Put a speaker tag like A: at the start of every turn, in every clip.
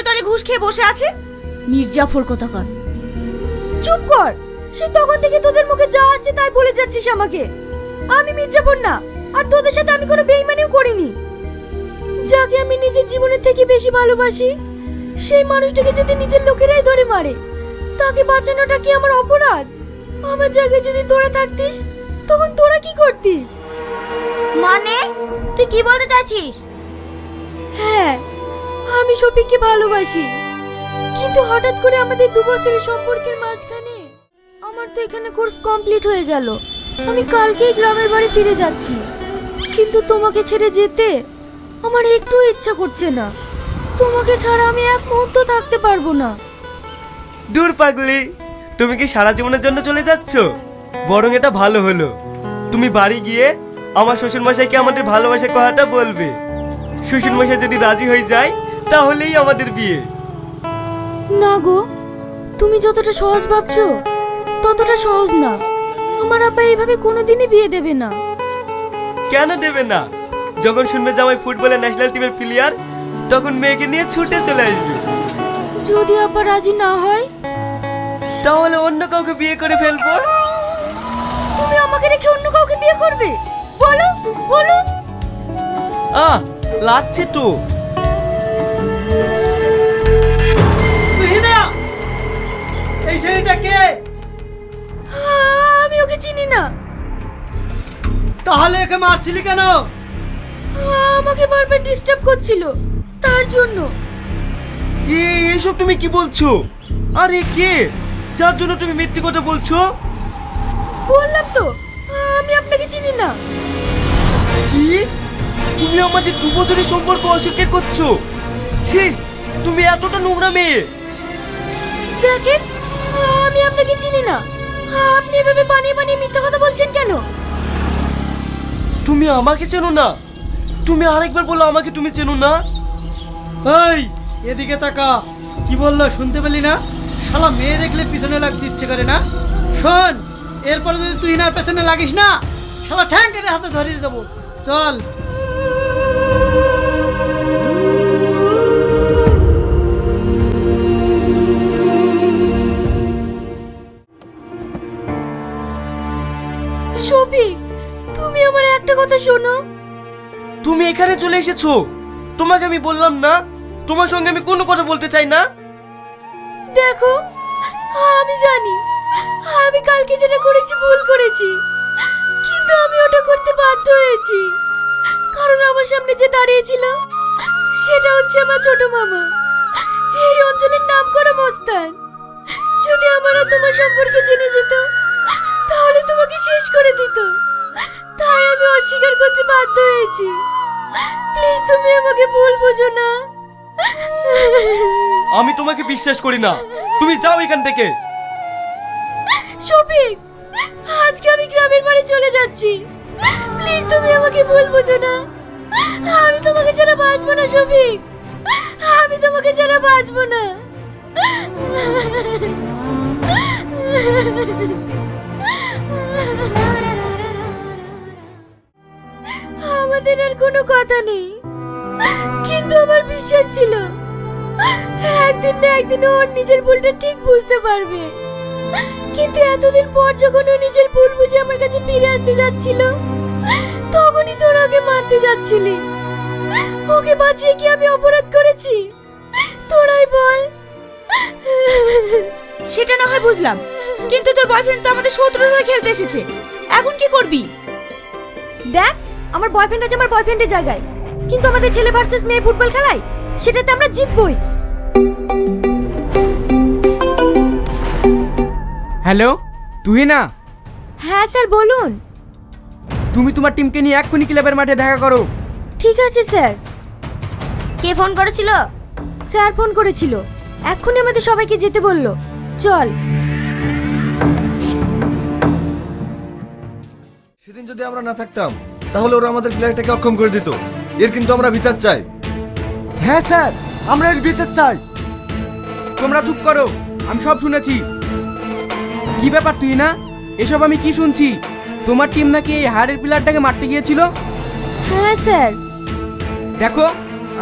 A: তলে তলে ঘুষ খেয়ে বসে আছে? মির্জাফর কোথাকার।
B: চুপ কর। সে তখন থেকে তোদের মুখে যা আসছে তাই বলে যাচ্ছিস আমাকে। আমি মির্জাফর না, আর তোদের সাথে আমি কোনো বেইমানিও করিনি। যাকে আমি নিজের জীবনের থেকে বেশি ভালোবাসি, সেই মানুষটাকে যদি নিজের লোকেরাই ধরে মারে, তাকে বাঁচানোটা কি আমার অপরাধ? আমার জায়গায় যদি তোরা থাকতিস, তখন তোরা কি করতিস?
A: মানে তুই কি বলতে চাইছিস?
B: হ্যাঁ, আমি শফিককে ভালোবাসি, কিন্তু হঠাৎ করে আমাদের 2 বছরের সম্পর্কের মাঝখানে আমার তো এখানে কোর্স কমপ্লিট হয়ে গেল। আমি কালকেই গ্রামের বাড়ি ফিরে যাচ্ছি, কিন্তু তোমাকে ছেড়ে যেতে আমার একটু ইচ্ছা করছে না। তোমাকে ছাড়া আমি এক মুহূর্ত থাকতে পারবো না।
C: দূর পাগলি, তুমি কি সারা জীবনের জন্য চলে যাচ্ছ? বরং এটা ভালো হলো, তুমি বাড়ি গিয়ে আমার শ্বশুর মশাইকে আমাদের ভালোবাসার কথাটা বলবে। শ্বশুর মশাই যদি রাজি হয়ে যায় তাহলেই আমাদের বিয়ে।
B: না গো, তুমি যতটা সহজ ভাবছো ততটা সহজ না। আমার আব্বা এইভাবে কোনোদিনই বিয়ে দেবে না।
C: কেন দেবে না? যখন শুনবে জামাই ফুটবলের ন্যাশনাল টিমের প্লেয়ার, তখন মেয়েকে নিয়ে ছুটে চলে আসবে।
B: যদি আব্বা রাজি না হয়?
C: তাহলে অন্য কাউকে বিয়ে করে ফেলবো।
B: তুমি আমাকে রেখে অন্য কাউকে বিয়ে করবে? বলো বলো।
C: লাগছে তো।
D: এই ছেলেটা কে?
B: আমি ওকে চিনি না।
D: তাহলে একে মারছিলি কেন?
B: আমাকে বারবার ডিস্টার্ব করছিল, তার জন্য।
C: এইসব তুমি কি বলছো? আরে কে যার জন্য তুমি মিথ্যে কথা বলছো?
B: বললাম তো আমি আপনাকে চিনি না।
C: কি? তুমি আমাদের 2 বছরের সম্পর্ক অস্বীকার করছো? ছি, তুমি এতটা নোংরা মেয়ে।
B: দেখেন, আমি আপনাকে চিনি না। আপনি এভাবে বানিয়ে বানিয়ে মিথ্যা কথা বলছেন কেন?
C: তুমি আমাকে চেনো না? তুমি আরেকবার বলো আমাকে তুমি চেনো না?
D: এই এদিকে তাকা। কি বললো শুনতে পেলি না? শালা মেয়ে দেখলে পিছনে লাগতে ইচ্ছে করে না। শোন, এরপরে যদি তুই না পেছনে লাগিস না, শালা ঠ্যাং কেটে হাতে ধরিয়ে দেবো। চল।
B: শফিক, তুমি আমার একটা কথা শোনো।
C: তুমি এখানে চলে এসেছো, তোমাকে আমি বললাম না তোমার সঙ্গে আমি কোনো কথা বলতে চাই না?
B: দেখো, আমি জানি আমি কালকে যেটা করেছি ভুল করেছি, কিন্তু আমি ওটা করতে বাধ্য হয়েছি, কারণ আমার সামনে যে দাঁড়িয়েছিল সেটা হচ্ছে আমার ছোট মামা, এই অঞ্চলের নামকরা মস্তান। যদি আমার আর তোমার সম্পর্কে জেনে যেত তাহলে তোমাকে শেষ করে দিত, তাই আমি অস্বীকার করতে বাধ্য হয়েছি। প্লিজ তুমি আমাকে ভুল বোঝো না।
C: আমি তোমাকে বিশ্বাস করি না, তুমি যাও এখান থেকে।
B: শফিক, আজকে আমি গ্রামের বাড়ি চলে যাচ্ছি, প্লিজ তুমি আমাকে ভুল বোঝো না। আমি তোমাকে ছাড়া বাঁচবো না শফিক, আমি তোমাকে ছাড়া বাঁচবো না। আমাদের আর কোনো কথা নেই, কিন্তু আমার বিশ্বাস ছিল একদিন না একদিন ওর নিজের ভুলটা ঠিক বুঝতে পারবে। কিন্তু এতদিন পর যখন ও নিজের ভুল বুঝে আমার কাছে ফিরে আসতে যাচ্ছিল, তখনই তোর ওকে মারতে যাচ্ছিলি। ওকে বাঁচিয়ে কি আমি অপরাধ করেছি? তোরাই বল।
A: সেটা না হয় বুঝলাম, কিন্তু তোর বয়ফ্রেন্ড তো আমাদের শত্রুর হয়ে খেলতে এসেছে, এখন কি করবি?
B: দেখ, আমার বয়ফ্রেন্ড আছে আমার বয়ফ্রেন্ডের জায়গায়, কিন্তু আমাদের ছেলে ভার্সেস মেয়ে ফুটবল খেলায় সেটাতে আমরা জিতবই।
E: হ্যালো, তুই না?
B: হ্যাঁ স্যার, বলুন।
E: তুমি তোমার টিমকে নিয়ে এক্ষুনি ক্লাবের মাঠে দেখা করো।
B: ঠিক আছে স্যার।
A: কে ফোন করেছিল?
B: স্যার ফোন করেছিল, এক্ষুনি আমাদের সবাইকে যেতে বললো। চল।
F: সেদিন যদি আমরা না থাকতাম তাহলে ওরা আমাদের প্লেয়ারটাকে অক্ষম করে দিত। এর কিন্তু আমরা বিচার চাই।
E: হ্যাঁ স্যার, আমরা এর বিচার চাই। তোমরা চুপ করো, আমি সব শুনেছি। কি ব্যাপার তুই না? এসব আমি কি শুনছি? তোমার টিম নাকি এই হারের প্লেয়ারটাকে মারতে গিয়েছিল?
B: হ্যাঁ স্যার।
E: দেখো,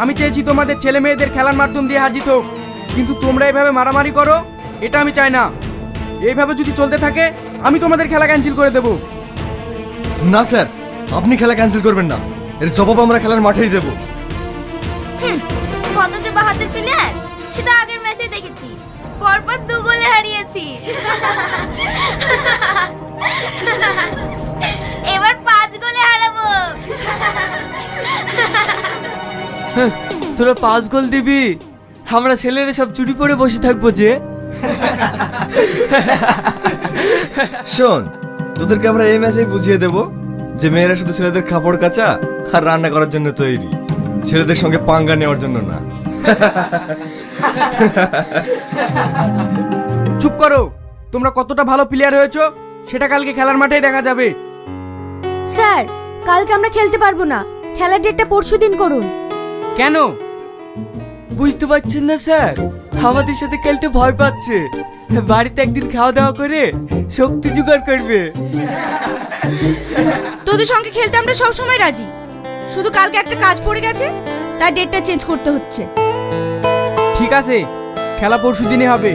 E: আমি চেয়েছি তোমাদের ছেলে মেয়েদের খেলার মাধ্যম দিয়ে হার জিত হোক, কিন্তু তোমরা এইভাবে মারামারি করো, এটা আমি চাই না। এইভাবে যদি চলতে থাকে আমি তোমাদের খেলা ক্যান্সেল করে দেবো।
F: না স্যার, আপনি খেলা ক্যান্সেল করবেন না, এর জবাব আমরা খেলার মাঠেই দেব।
B: কত যে বাহাদুর প্লেয়ার সেটা আগের ম্যাচে দেখেছি, পরপর 2 গোলে হারিয়েছি। এবার 5 গোলে হারাবো।
C: তোরা 5 গোল দিবি, আমরা ছেলেরা সব চুরি পরে বসে থাকবো যে।
F: শোন, তোদেরকে আমরা এই ম্যাচেই বুঝিয়ে দেব যে মেয়েরা শুধু ছেলেদের কাপড় কাচা আর রান্না করার জন্য তৈরি, ছেলেদের সঙ্গে পাঙ্গা নেওয়ার জন্য না।
E: চুপ করো, তোমরা কতটা ভালো প্লেয়ার হয়েছো সেটা কালকে খেলার মাঠেই দেখা যাবে।
B: স্যার, কালকে আমরা খেলতে পারবো না, খেলার ডেটটা পরশুদিন করুন।
E: কেন?
C: বুঝতে পারছেন না স্যার, আমাদের সাথে খেলতে ভয় পাচ্ছে, বাড়িতে একদিন খাওয়া দাওয়া করে শক্তি জোগাড় করবে।
A: তোদের সঙ্গে খেলতে আমরা সব সময় রাজি, শুধু কালকে একটা কাজ পড়ে গেছে, তাই ডেটটা চেঞ্জ করতে হচ্ছে।
E: ঠিক আছে, খেলা পরশুদিনই হবে।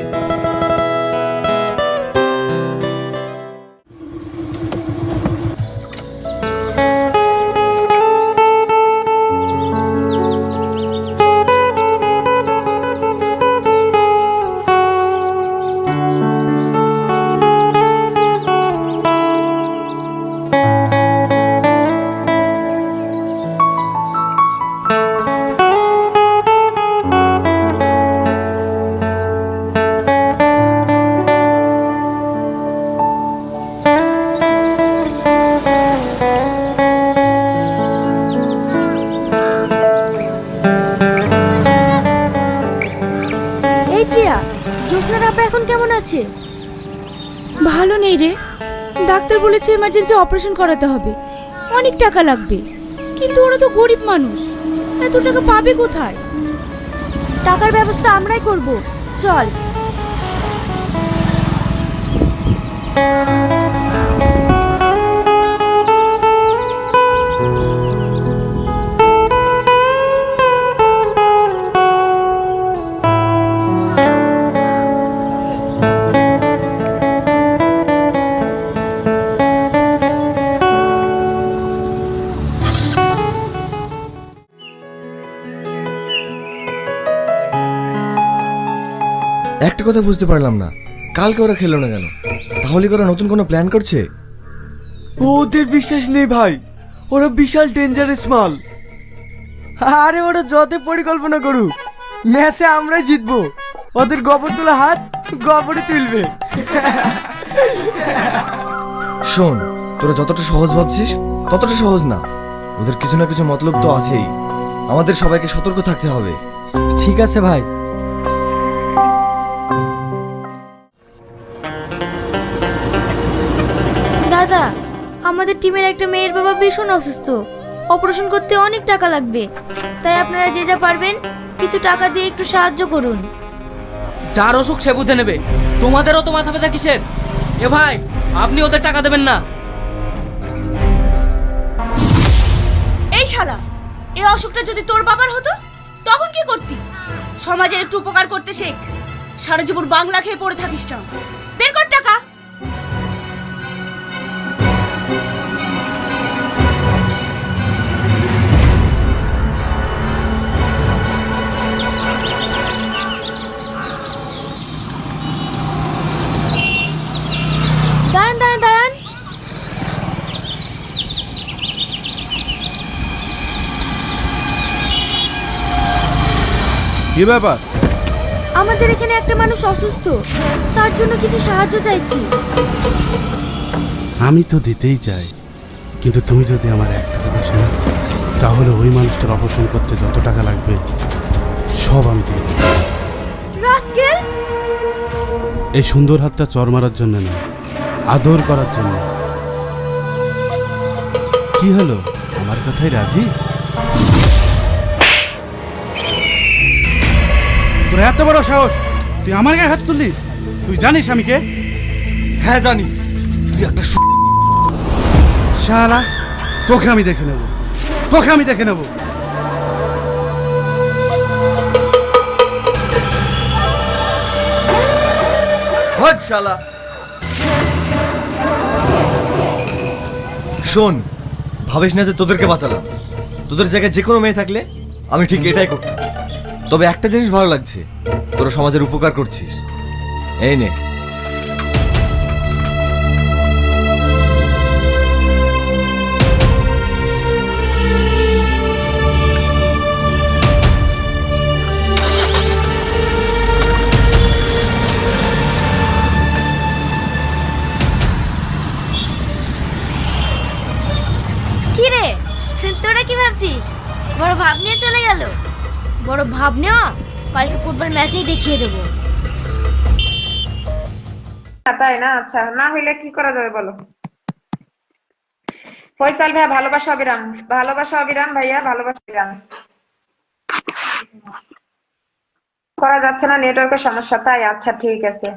B: এই প্রিয়া, জোসনার আব্বা এখন কেমন আছে?
A: ভালো নেই রে, ডাক্তার বলেছে এমার্জেন্সি অপারেশন করাতে হবে, অনেক টাকা লাগবে, কিন্তু ওরা তো গরিব মানুষ, এত টাকা পাবে কোথায়?
B: টাকার ব্যবস্থা আমরাই করব, চল।
F: একটা কথা বুঝতে পারলাম না, কালকে ওরা খেলো না কেন? তাহলে কি ওরা নতুন কোনো প্ল্যান করছে?
C: ওদের বিশ্বাস নেই ভাই, ওরা বিশাল ডেঞ্জারাস মাল।
E: আরে ওরা যত পরিকল্পনা করুক, ম্যাচে আমরাই জিতবো। ওদের গোবর তোলা হাত গোবরে তুলবে।
F: শোন, তোরা যতটা সহজ ভাবছিস ততটা সহজ না, ওদের কিছু না কিছু মতলব তো আছেই, আমাদের সবাইকে সতর্ক থাকতে হবে।
E: ঠিক আছে ভাই।
B: দাদা, আমাদের টিমের একটা মেয়ের বাবা ভীষণ অসুস্থ, অপারেশন করতে অনেক টাকা লাগবে, তাই আপনারা যে যা পারবেন কিছু টাকা দিয়ে একটু সাহায্য করুন।
G: যার অসুখ সে বুঝে নেবে, তোমাদেরও তো মাথা ব্যথা কিসের? এ ভাই, আপনি ওদের টাকা দেবেন না।
A: এই শালা, এই অসুখটা যদি তোর বাবার হতো তখন কি করতি? সমাজের একটু উপকার করতে শেখ, সারা জীবন বাংলা খেয়ে পড়ে থাকিস না। বের কর টাকা।
B: দাঁড়ান দাঁড়ান দাঁড়ান,
F: কি ব্যাপার?
B: আমাদের এখানে একটা মানুষ অসুস্থ, তার জন্য কিছু সাহায্য চাইছি।
H: আমি তো দিতেই চাই, কিন্তু তুমি যদি আমার একটা কথা শোনো, তাহলে ওই মানুষটার অপারেশন করতে যত টাকা লাগবে সব আমি দেব।
B: রাস্কেল,
H: এই সুন্দর হাতটা চর মারার জন্য না, আদর করার জন্য। কি হলো, আমার কথাই রাজি? তোর এত বড় সাহস, তুই আমার গায়ে হাত তুললি? তুই জানিস আমি কে?
F: হ্যাঁ জানি, তুই একটা
H: শালা, তোকে আমি দেখে নেব, তোকে আমি দেখে নেব।
F: শালা। শোন, ভাবিস না যে তোদেরকে বাঁচালাম। তোদের জায়গায় যে কোনো মেয়ে থাকলে আমি ঠিক এটাই করতাম। তবে একটা জিনিস ভালো লাগছে, তোরা সমাজের উপকার করছিস। এই নে।
B: কি রে, তোরা কি ভাবছিস? বড় ভাব নিয়ে চলে গেল? বড় ভাব নেওয়া কালকে ফুটবল ম্যাচেই দেখিয়ে দেবো।
I: তাই না? আচ্ছা, না হইলে কি করা যাবে বলো? ফয়সাল ভাইয়া ভালোবাসা অবিরাম, ভালোবাসা অবিরাম ভাইয়া, ভালোবাসা অবিরাম। করা যাচ্ছে না, নেটওয়ার্কের সমস্যা তাই? আচ্ছা ঠিক আছে,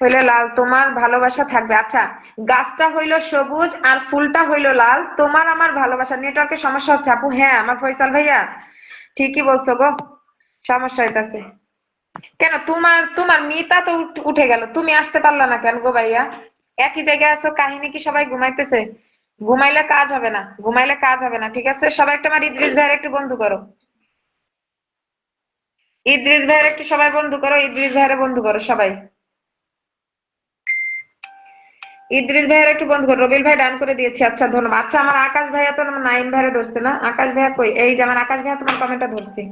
I: হইলো লাল, তোমার ভালোবাসা থাকবে। আচ্ছা, গাছটা হইলো সবুজ আর ফুলটা হইলো লাল, তোমার আমার ভালোবাসা। নেটওয়ার্কের সমস্যা হচ্ছে আপু। হ্যাঁ আমার ফয়সাল ভাইয়া ঠিকই বলছো গো, সমস্যা হইতাছে। কেন তোমার তোমার মিতা তো উঠে গেল, তুমি আসতে পারলা না কেন গো ভাইয়া? একই জায়গায় আছো, কাহিনী কি সবাই ঘুমাইতেছে? ঘুমাইলে কাজ হবে না, ঘুমাইলে কাজ হবে না, ঠিক আছে? সবাই একটা আমার ইদ্রিস ভাইয়ের একটু বন্ধু করো, ইদ্রিস ভাইয়ের একটু সবাই বন্ধু করো, ইদ্রিস ভাইয়ের বন্ধু করো সবাই, ইদ্রিস ভাইয়ের একটু বন্ধু করো। রবিল ভাই ডান করে দিয়েছি, আচ্ছা ধন্যবাদ। আচ্ছা আমার আকাশ ভাইয়া তো আমার নাইম ভাইরে ধরছে না, আকাশ ভাইয়া কই? এই যে আমার আকাশ ভাইয়া তোমার কমেন্টটা ধরছি।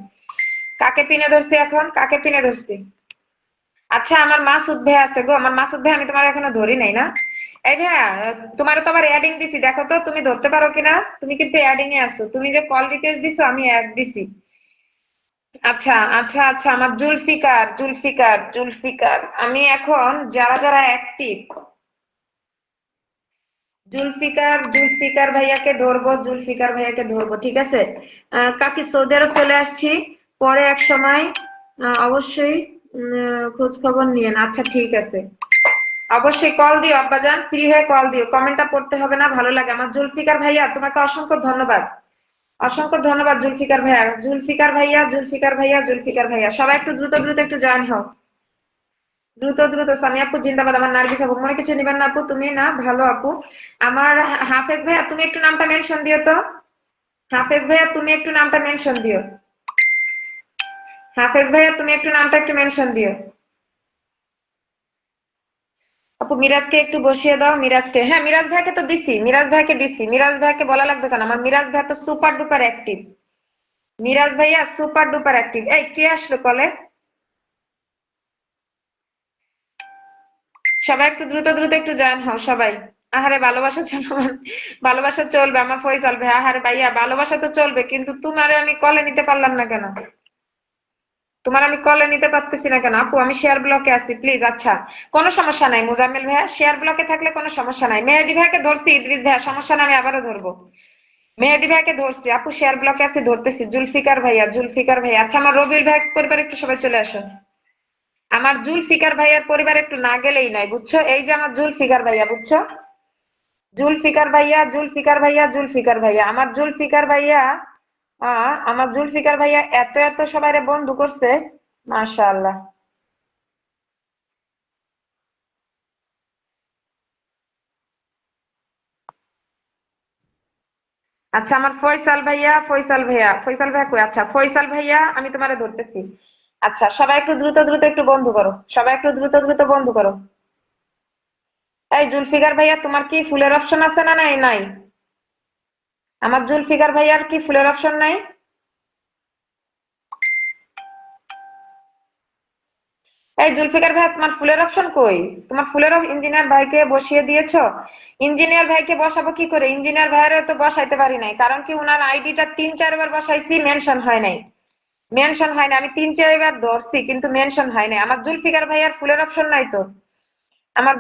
I: কাকে পিনে ধরছি এখন? কাকে পিনে ধরছি? আচ্ছা আমার মাসুদ ভাই আছে গো, আমার মাসুদ ভাই, আমি তোমার এখনো ধরি নাই না। এই ভাইয়া, তোমার তো আবার অ্যাডিং দিছি, দেখো তো তুমি ধরতে পারো কিনা। তুমি কিন্তু অ্যাডিং এ আছো, তুমি যে কল রিকোয়েস্ট দিছো আমি অ্যাড দিছি। আচ্ছা আচ্ছা আচ্ছা, আমার জুলফিকার জুলফিকার জুলফিকার, আমি এখন যারা যারা অ্যাক্টিভ, জুলফিকার জুলফিকার ভাইয়াকে ধরবো, জুলফিকার ভাইয়াকে ধরবো, ঠিক আছে? কাকি সৌদি আরব চলে আসছি, পরে এক সময় অবশ্যই খোঁজ খবর নিয়েন। আচ্ছা ঠিক আছে, অবশ্যই কল দিও আব্বাজান, ফ্রি হয়ে কল দিও, কমেন্টটা পড়তে হবে না, ভালো লাগে আমার। জুলফিকার ভাইয়া তোমাকে অসংখ্য ধন্যবাদ, অসংখ্য ধন্যবাদ জুলফিকার ভাইয়া, জুলফিকার ভাইয়া, জুলফিকার ভাইয়া, জুলফিকার ভাইয়া, সবাই একটু দ্রুত দ্রুত একটু জয়েন হও, দ্রুত দ্রুত। সামি আপু জিন্দাবাদ, আমার নার্গিস আপু, মনে কিছু নিবেন না আপু, তুমি না ভালো আপু। আমার হাফেজ ভাইয়া তুমি একটু নামটা মেনশন দিও তো, হাফেজ ভাইয়া তুমি একটু নামটা মেনশন দিও, হাফেজ ভাইয়া তুমি একটু নামটা একটু মেনশন দিও। আপু মিরাজকে একটু বসিয়ে দাও, মিরাজকে, হ্যাঁ মিরাজ ভাইকে তো দিছি, মিরাজ ভাইকে দিছি, মিরাজ ভাইকে বলা লাগবে কেন? আমার মিরাজ ভাই তো সুপার ডুপার অ্যাক্টিভ, মিরাজ ভাইয়া সুপার ডুপার অ্যাক্টিভ। এই কে আসলো কলে? সবাই একটু দ্রুত দ্রুত একটু জয়েন হও সবাই। আহারে ভালোবাসা চলবে, ভালোবাসা চলবে আমার ফয়সাল ভাই। আহারে ভাইয়া ভালোবাসা তো চলবে, কিন্তু তোমারে আমি কলে নিতে পারলাম না কেন? তোমার আমি কলে নিতে পারতেছি না কেন? আপু আমি শেয়ার ব্লকে আছি প্লিজ। আচ্ছা কোনো সমস্যা নাই মুজাম্মেল ভাইয়া, শেয়ার ব্লকে থাকলে কোনো সমস্যা নাই। মেহেদি ভাইকে ধরছি, ইদ্রিস ভাইয়া সমস্যা নাই, আমি আবারও ধরবো। মেহেদি ভাইকে ধরছি আপু, শেয়ার ব্লকে আছি, ধরতেছি। জুলফিকার ভাইয়া, জুলফিকার ভাইয়া, আচ্ছা আমার রবিল ভাই পরিবার একটু সবাই চলে আসো। আমার জুলফিকার ভাইয়ার পরিবার একটু না গেলেই নয়, বুঝছো? এই যে আমার জুলফিকার ভাইয়া, বুঝছো? জুলফিকার ভাইয়া, জুলফিকার ভাইয়া, জুলফিকার ভাইয়া, আমার জুলফিকার ভাইয়া, আমার জুলফিকার ভাইয়া এত এত সবাইরে বন্ধু করছে, মাশাআল্লাহ। আচ্ছা আমার ফয়সাল ভাইয়া, ফয়সাল ভাইয়া, ফয়সাল ভাইয়া কই? আচ্ছা ফয়সাল ভাইয়া আমি তোমারে ধরতেছি। আচ্ছা সবাই একটু দ্রুত দ্রুত একটু বন্ধু করো, সবাই একটু দ্রুত দ্রুত বন্ধু করো। এই জুলফিকার ভাইয়া তোমার কি ফুলের অপশন আছে না? নাই নাই, আমার জুলফিকার ভাইয়ার কি ফুলের অপশন নাই? এই জুলফিকার ভাই তোমার ফুলের অপশন কই? তোমার ফুলের ইঞ্জিনিয়ার ভাইকে বসিয়ে দিয়েছো? ইঞ্জিনিয়ার ভাইকে বসাবো কি করে? ইঞ্জিনিয়ার ভাইয়েরও তো বসাইতে পারি নাই, কারণ কি উনার আইডিটা 3-4 বার বসাইছি, মেনশন হয় নাই, মেনশন হয় না। আমি 3-4 বার ধরছি কিন্তু মেনশন হয় নাই। আমার জুলফিকার ভাইয়ার ফুলের অপশন নাই তো, আমার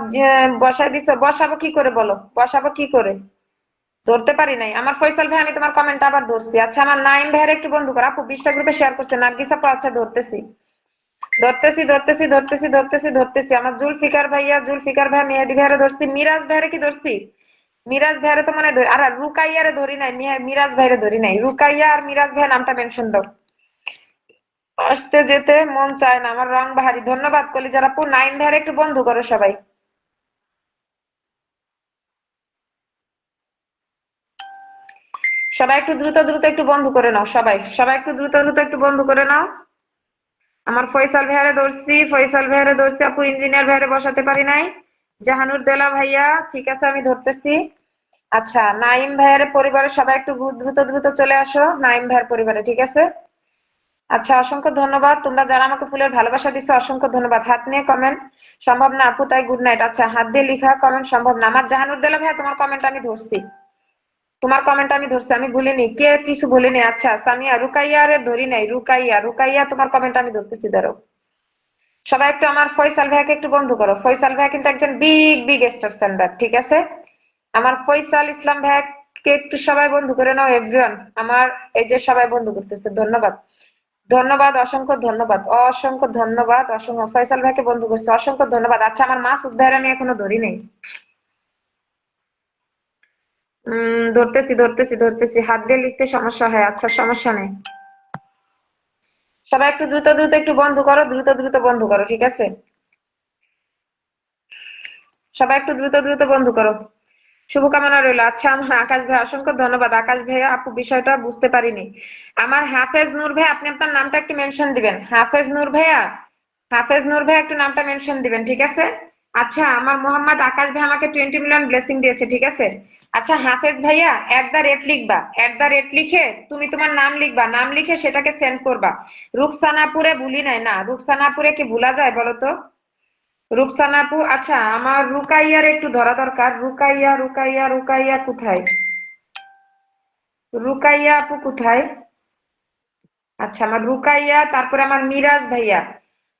I: বসাই দিছো, বসাবো কি করে বলো? বসাবো কি করে? ধরতে পারি নাই। আমার ফয়সাল ভাই আমি তোমার কমেন্ট আবার ধরছি। আচ্ছা আমার নাইম ভাইয়ের একটু বন্ধু কর আপু, 20টা গ্রুপে শেয়ার করছে নার্গিস আপু। আচ্ছা ধরতেছি ধরতেছি ধরতেছি ধরতেছি ধরতেছি ধরতেছি। আমার জুলফিকার ভাইয়া, জুলফিকার ভাই, মেহেদি ভাইয়ারে ধরছি, মিরাজ ভাইয়ারে কি ধরছি? মিরাজ ভাইয়ারে তো মানে আর রুকাইয়ারে ধরি নাই, মিরাজ ভাইয়ারে ধরি নাই। রুকাইয়া আর মিরাজ ভাইয়ের নামটা মেনশন দাও। আসতে যেতে মন চায় না, আমার রং বাহারি। ধন্যবাদ কলিজার আপু। নাইম ভাইয়ের একটু বন্ধু করো সবাই। সবাই একটু দ্রুত দ্রুত একটু বন্ধ করে নাও, সবাই সবাই একটু দ্রুত দ্রুত একটু বন্ধ করে নাও। আমার ফয়সাল ভাইয়ারে ধরছি, ফয়সাল ভাইয়ারে ধরছি আপু, ইঞ্জিনিয়ার ভাইয়ারে বসাতে পারি নাই। জাহানুর দেলা ভাইয়া ঠিক আছে, আমি ধরতেছি। আচ্ছা, নাইম ভাইয়ার পরিবারের সবাই একটু দ্রুত দ্রুত চলে আসো নাইম ভাইয়ের পরিবারে, ঠিক আছে? আচ্ছা, অসংখ্য ধন্যবাদ তোমরা যারা আমাকে ফুলের ভালোবাসা দিচ্ছ, অসংখ্য ধন্যবাদ। হাত নিয়ে কমেন্ট সম্ভব না আপু, তাই গুড নাইট। আচ্ছা, হাত দিয়ে লেখা কমেন্ট সম্ভব না। আমার জাহানুর দেলা ভাইয়া তোমার কমেন্ট আমি ধরছি, তোমার কমেন্ট আমি ধরছি, আমি ভুলিনি, কে কিছু ভুলিনি। আচ্ছা সামিয়া, রুকাইয়া রে ধরি নাই, রুকাইয়া রুকাইয়া তোমার কমেন্ট আমি ধরতেছি, ধরো। সবাই একটু আমার ফয়সাল ভাইয়াকে একটু বন্ধ করো। ফয়সাল ভাইয়া কিন্তু একজন বিগ বিগ স্টার সেন্ডার, ঠিক আছে? আমার ফয়সাল ইসলাম ভাইয়াকে একটু সবাই বন্ধু করে নাও এভরিওয়ান। আমার এই যে সবাই বন্ধু করতেছে, ধন্যবাদ ধন্যবাদ, অসংখ্য ধন্যবাদ, অসংখ্য ধন্যবাদ, অসংখ্য। ফয়সাল ভাইকে বন্ধু করছে, অসংখ্য ধন্যবাদ। আচ্ছা, আমার মাসুদ ভাইয়ের আমি এখনো ধরি নাই। ধরতেছি ধরতেছি ধরতেছি, হাত দিয়ে লিখতে সমস্যা হয়। আচ্ছা, সমস্যা নেই। সবাই একটু দ্রুত দ্রুত একটু বন্ধ করো, দ্রুত দ্রুত বন্ধ করো, ঠিক আছে? সবাই একটু দ্রুত দ্রুত বন্ধ করো। শুভকামনা রইলো। আচ্ছা, আমার আকাশ ভাই, অসংখ্য ধন্যবাদ। আকাশ ভাইয়া, আপু বিষয়টা বুঝতে পারিনি। আমার হাফেজ নূর ভাই, আপনি আপনার নামটা একটু মেনশন দিবেন। হাফেজ নূর ভাইয়া, হাফেজ নূর ভাইয়া একটু নামটা মেনশন দিবেন, ঠিক আছে? আচ্ছা, আমার মোহাম্মদ আকাশ ভাই আমাকে 20 মিলিয়ন ব্লেসিং দিয়েছে, ঠিক আছে? আচ্ছা হাফেজ ভাইয়া, @ লিখবা, @ লিখে তুমি তোমার নাম লিখবা, নাম লিখে সেটাকে সেন্ড করবা। রুকসানাপুরে ভুলি নাই না, রুকসানাপুরে কি ভুলা যায় বলো তো? রুকসানা আপু, আচ্ছা আমার রুকাইয়ার একটু ধরা দরকার। রুকাইয়া রুকাইয়া রুকাইয়া কোথায়? রুকাইয়া আপু কোথায়? আচ্ছা, আমার রুকাইয়া, তারপরে আমার মিরাজ ভাইয়া।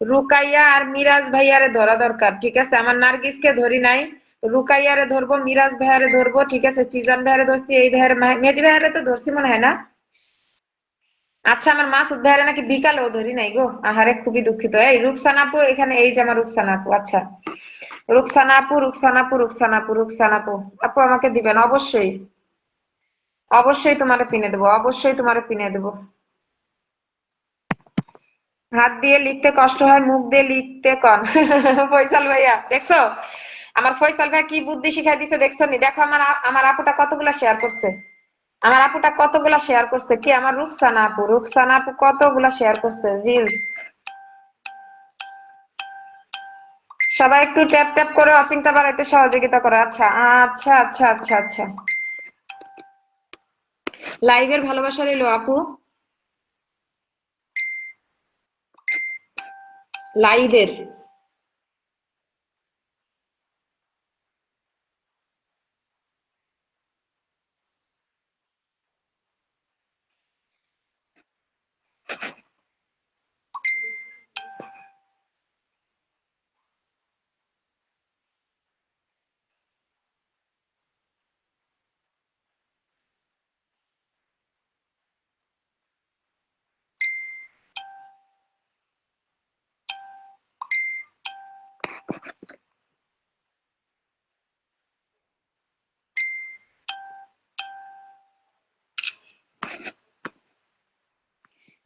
I: রুকাইয়া আর মিরাজ ভাইয়ারে ধরা দরকার, ঠিক আছে? আমার নার্গিসকে ধরি নাই, রুকাইয়ারে ধরবো, মিরাজ ভাইয়ারে ধরবো, ঠিক আছে? সিজন ভাইয়ারে ধরছি, এই ভাইয়ারে, মেহেদি ভাইয়ারে তো ধরছি মনে হয় না? আচ্ছা, আমার মাসুদ ভাইয়ারে নাকি বিকালেও ধরি নাই গো, আহারে খুবই দুঃখিত। এই রুকসানা আপু এখানে, এই যে আমার রুকসানা আপু। আচ্ছা, রুকসানা আপু, রুকসানা আপু, রুকসানা আপু, রুকসানা আপু, আপু আমাকে দিবেন অবশ্যই, অবশ্যই তোমারে পিনে দেবো, অবশ্যই তোমারে পিনে দেবো। হাত দিয়ে লিখতে কষ্ট হয়, মুখ দিয়ে লিখতে কন। ফয়সাল ভাইয়া দেখছো, আমার ফয়সাল ভাই কি বুদ্ধি শিখাই দিছে, দেখছো নি? দেখো আমার আমার আপুটা কতগুলা শেয়ার করছে, আমার আপুটা কতগুলা শেয়ার করছে, কি আমার রুকসানা আপু, রুকসানা আপু কতগুলা শেয়ার করছে রিলস। সবাই একটু ট্যাপ ট্যাপ করে ওয়াচিংটা বাড়াইতে সহযোগিতা করে। আচ্ছা আচ্ছা আচ্ছা আচ্ছা আচ্ছা, লাইভের ভালোবাসা রইলো আপু, লাইভের।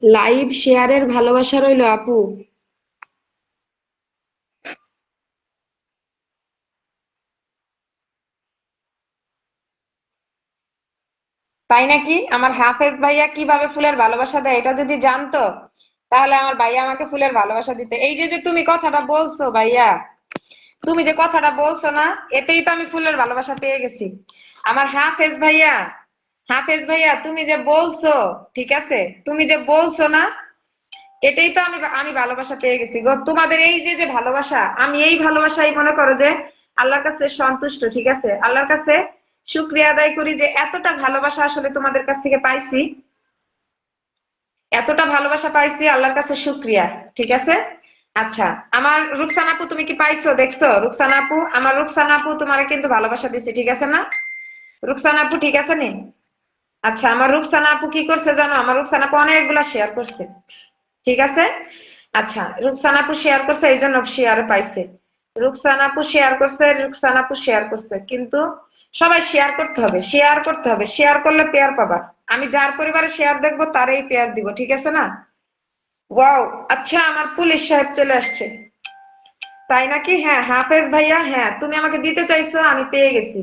I: লাইভ শেয়ারের ভালোবাসা রইলো আপু। তাই নাকি? আমার হাফেজ ভাইয়া কিভাবে ফুলের ভালোবাসা দেয় এটা যদি জানতো, তাহলে আমার ভাইয়া আমাকে ফুলের ভালোবাসা দিতে। এই যে যে তুমি কথাটা বলছো ভাইয়া, তুমি যে কথাটা বলছো না, এতেই তো আমি ফুলের ভালোবাসা পেয়ে গেছি। আমার হাফেজ ভাইয়া, হাফেজ ভাইয়া তুমি যে বলছো, ঠিক আছে, তুমি যে বলছো না, এটাই তো আমি আমি ভালোবাসা পেয়ে গেছি গো। তোমাদের এই যে যে ভালোবাসা, আমি এই ভালোবাসাই মনে করো যে আল্লাহর কাছে সন্তুষ্ট, ঠিক আছে? আল্লাহর কাছে শুকরিয়া আদায় করি যে এতটা ভালোবাসা আসলে তোমাদের কাছ থেকে পাইছি, এতটা ভালোবাসা পাইছি, আল্লাহর কাছে শুকরিয়া, ঠিক আছে? আচ্ছা, আমার রুকসানা আপু তুমি কি পাইছো? দেখছো রুকসানা আপু, আমার রুকসানা আপু তোমার কিন্তু ভালোবাসা দিচ্ছে, ঠিক আছে না? রুকসানা আপু ঠিক আছে নি? আচ্ছা, আমার রুকসানা আপু কি করছে জানো? আমার রুকসানা আপু অনেকগুলা শেয়ার করছে, ঠিক আছে? আচ্ছা, রুকসানা আপু শেয়ার করছে, এই জন্য শেয়ার পাইছে। রুকসানা আপু শেয়ার করছে, রুকসানা আপু শেয়ার করছে, কিন্তু সবাই শেয়ার করতে হবে, শেয়ার করতে হবে, শেয়ার করলে পেয়ার পাবা। আমি যার পরিবারে শেয়ার দেখবো তারই পেয়ার দিব, ঠিক আছে না? ওয়াও, আচ্ছা আমার পুলিশ সাহেব চলে আসছে। তাই নাকি? হ্যাঁ হাফেজ ভাইয়া, হ্যাঁ তুমি আমাকে দিতে চাইছো, আমি পেয়ে গেছি।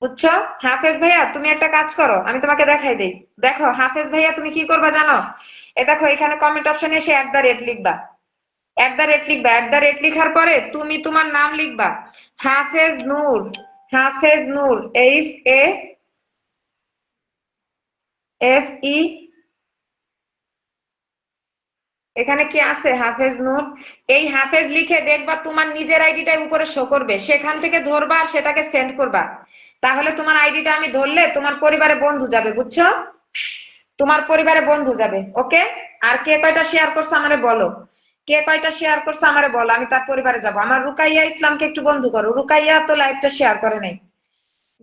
I: বুঝছো? হাফেজ ভাইয়া তুমি একটা কাজ করো, আমি তোমাকে দেখাই দেই। দেখো হাফেজ ভাইয়া তুমি কি করবা জানো? দেখো এখানে কমেন্ট অপশনে এসে @ লিখবা। @ লিখবা, @ লিখার পরে তুমি তোমার নাম লিখবা। হাফেজ নূর। হাফেজ নূর, HAFE। এখানে কি আছে? হাফেজ নূর। এই হাফেজ লিখে দেখবা তোমার নিজের আইডিটা উপরে শো করবে, সেখান থেকে ধরবা আর সেটাকে সেন্ড করবা। তাহলে তোমার আইডিটা আমি ধরলে তোমার পরিবারে বন্ধু যাবে, বুঝছো? তোমার পরিবারে বন্ধু যাবে, ওকে? আর কে কয়টা শেয়ার করছো আমারে বলো। কে কয়টা শেয়ার করছো আমারে বলো, আমি তার পরিবারে যাব। আমার রুকাইয়া ইসলামকে একটু বন্ধু করো। রুকাইয়া তো লাইভটা শেয়ার করে নাই।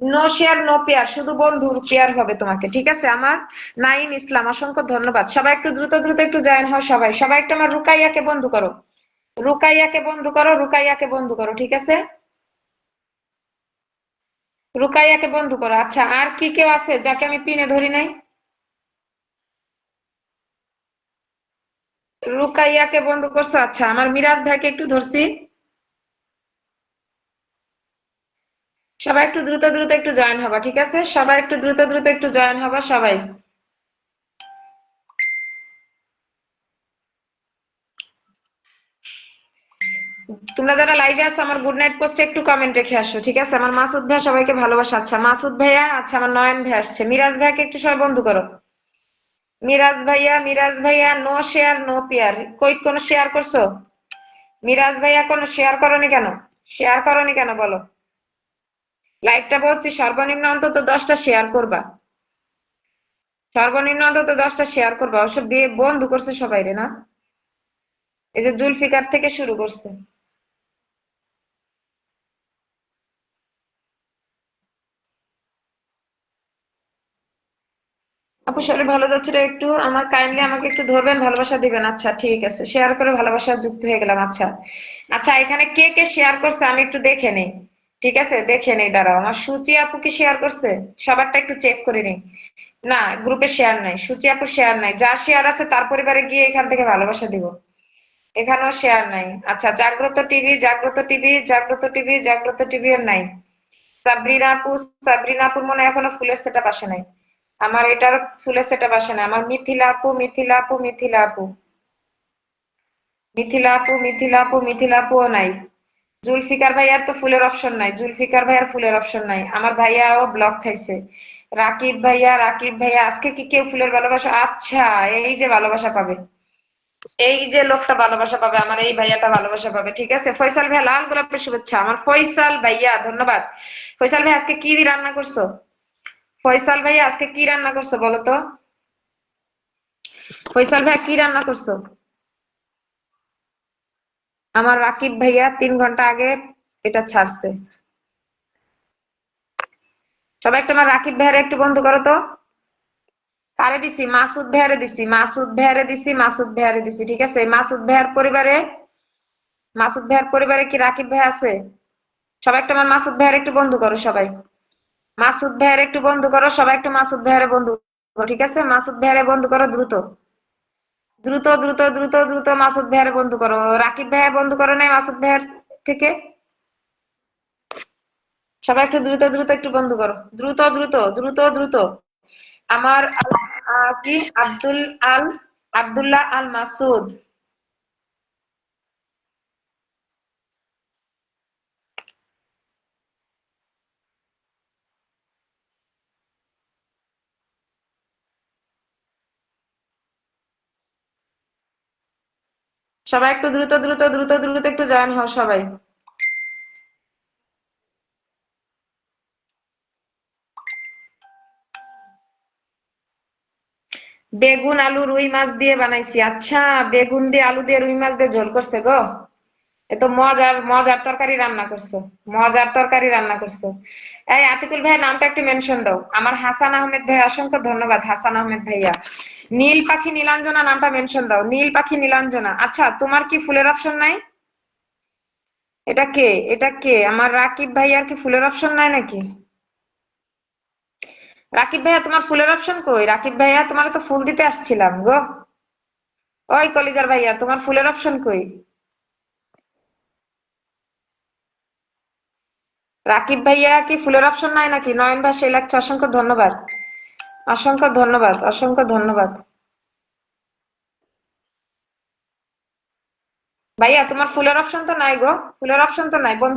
I: নো শেয়ার নো পেয়ার, শুধু বন্ধুর পেয়ার হবে তোমাকে, ঠিক আছে? আমার নাইম ইসলাম, অসংখ্য ধন্যবাদ। সবাই একটু দ্রুত দ্রুত একটু জয়েন হও। সবাই সবাই একটু আমার রুকাইয়াকে বন্ধু করো। রুকাইয়াকে বন্ধু করো, রুকাইয়াকে বন্ধু করো, ঠিক আছে? রুকাইয়াকে বন্ধু করো। আচ্ছা আর কি কেউ আছে যাকে আমি পিনে ধরি নাই? রুকাইয়াকে বন্ধু করছো? আচ্ছা আমার মিরাজ ভাইকে একটু ধরছি। সবাই একটু দ্রুত দ্রুত একটু জয়েন হবা, ঠিক আছে? সবাই একটু দ্রুত দ্রুত একটু জয়েন হবা সবাই। তোমরা যারা লাইভে আছো আমার গুড নাইট পোস্টে একটু কমেন্ট রেখে আসো, ঠিক আছে? আমার মাসুদ ভাইয়া সবাইকে ভালোবাসা। আচ্ছা মাসুদ ভাইয়া, আচ্ছা আমার নয়ন ভাই আসছে। মিরাজ ভাইয়াকে একটু সবাই বন্ধু করো। মিরাজ ভাইয়া, মিরাজ ভাইয়া নো শেয়ার নো পেয়ার। কই কোনো শেয়ার করছো? মিরাজ ভাইয়া কোনো শেয়ার করনি কেন? শেয়ার করনি কেন বলো? লাইভটা বলছি সর্বনিম্ন অন্তত 10টা শেয়ার করবা। সর্বনিম্ন অন্তত 10টা শেয়ার করবা। অবশ্য বন্ধু করছে সবাই রে না? এই যে জুলফিকার থেকে শুরু করছে। আপু শরীর ভালো যাচ্ছে রে একটু, আমার কাইন্ডলি আমাকে একটু ধরবেন, ভালোবাসা দিবেন। আচ্ছা ঠিক আছে, শেয়ার করে ভালোবাসা যুক্ত হয়ে গেলাম। আচ্ছা আচ্ছা এখানে কে কে শেয়ার করছে আমি একটু দেখে নেই, ঠিক আছে? দেখে নেই, দাঁড়াও। আমার সুচি আপু কি শেয়ার করছে? সবারটা একটু চেক করে নিই। না গ্রুপে শেয়ার নাই, সুচি আপু শেয়ার নাই। যার শেয়ার আছে তার পরিবারে গিয়ে এখান থেকে ভালোবাসা দিব। এখানেও শেয়ার নাই। আচ্ছা জাগ্রত টিভি, জাগ্রত টিভি, জাগ্রত টিভি, জাগ্রত টিভি এর নাই। সাবরিনা আপু, সাবরিনা আপুর মনে হয় এখনো ফুলের সেটআপ আসে নাই। আমার এটার ফুলের সেটআপ আসে না। আমার মিথিলা আপু, মিথিলা আপু, মিথিলা আপু, মিথিলা আপু, মিথিলা আপু, মিথিলা আপুও নাই। জুলফিকার ভাইয়ার তো ফুলের অপশন নাই, জুলফিকার ভাইয়ার ফুলের অপশন নাই। আমার ভাইয়াও ব্লক খাইছে। রাকিব ভাইয়া, রাকিব ভাইয়া আজকে কি কেউ ফুলের ভালোবাসা? আচ্ছা এই যে ভালোবাসা পাবে, এই যে লোকটা ভালোবাসা পাবে, আমার এই ভাইয়াটা ভালোবাসা পাবে, ঠিক আছে? ফয়সাল ভাইয়া লাল গোলাপের শুভেচ্ছা। আমার ফয়সাল ভাইয়া ধন্যবাদ। ফয়সাল ভাই আজকে কি রান্না করছো? ফয়সাল ভাইয়া আজকে কি রান্না করছো বলো তো? ফয়সাল ভাইয়া কি রান্না করছো? আমার রাকিব ভাইয়া 3 ঘন্টা আগে এটা ছাড়ছে। সবাই একটু আমার রাকিব ভাইয়ারে একটু বন্ধ করো তো। কারে দিছি? মাসুদ ভাইয়ারে দিছি, মাসুদ ভাইয়ারে দিছি, মাসুদ ভাইয়ারে দিছি, ঠিক আছে? মাসুদ ভাইয়ার পরিবারে, মাসুদ ভাইয়ার পরিবারে কি রাকিব ভাই আছে? সবাই একটু আমার মাসুদ ভাইয়ারে একটু বন্ধ করো সবাই। মাসুদ ভাইয়ারে একটু বন্ধ করো সবাই, একটু মাসুদ ভাইয়ারে বন্ধু করো, ঠিক আছে? মাসুদ ভাইয়ারে বন্ধ করো দ্রুত দ্রুত দ্রুত দ্রুত দ্রুত। মাসুদ ভাইয়ারে বন্ধ করো। রাকিব ভাইয়া বন্ধ করো নাই মাসুদ ভাইয়ার থেকে? সবাই একটু দ্রুত দ্রুত একটু বন্ধ করো, দ্রুত দ্রুত দ্রুত দ্রুত। আমার কি আব্দুল্লাহ আল মাসুদ। সবাই একটু দ্রুত দ্রুত দ্রুত দ্রুত একটু জয়েন হও সবাই। বেগুন আলু রুই মাছ দিয়ে বানাইছি। আচ্ছা বেগুন দিয়ে আলু দিয়ে রুই মাছ দিয়ে ঝোল করছে গো। এ তো মজার মজার তরকারি রান্না করছো, মজার তরকারি রান্না করছো। এই আতিকুল ভাই নামটা একটু মেনশন দাও। আমার হাসান আহমেদ ভাই অসংখ্য ধন্যবাদ। হাসান আহমেদ ভাইয়া। নীল পাখি নীলাঞ্জনা নামটা মেনশন দাও। নীল পাখি নীলাঞ্জনা। আচ্ছা তোমার কি ফুলের অপশন নাই? এটা কে? এটা কে? আমার রাকিব ভাইয়ার কি ফুলের অপশন নাই নাকি? রাকিব ভাইয়া তোমার ফুলের অপশন কই? রাকিব ভাইয়া তোমার তো ফুল দিতে আসছিলাম গো। ওই কলিজার ভাইয়া, তোমার ফুলের অপশন কই? রাকিব ভাইয়া কি ফুলের অপশন নাই নাকি? নয়ন ভাই সেই লাগছে, অসংখ্য ধন্যবাদ, অসংখ্য ধন্যবাদ, অসংখ্য ধন্যবাদ। ভাইয়া তোমার ফুলের অপশন তো নাই গো, ফুলের অপশন তো নাই বন্ধু।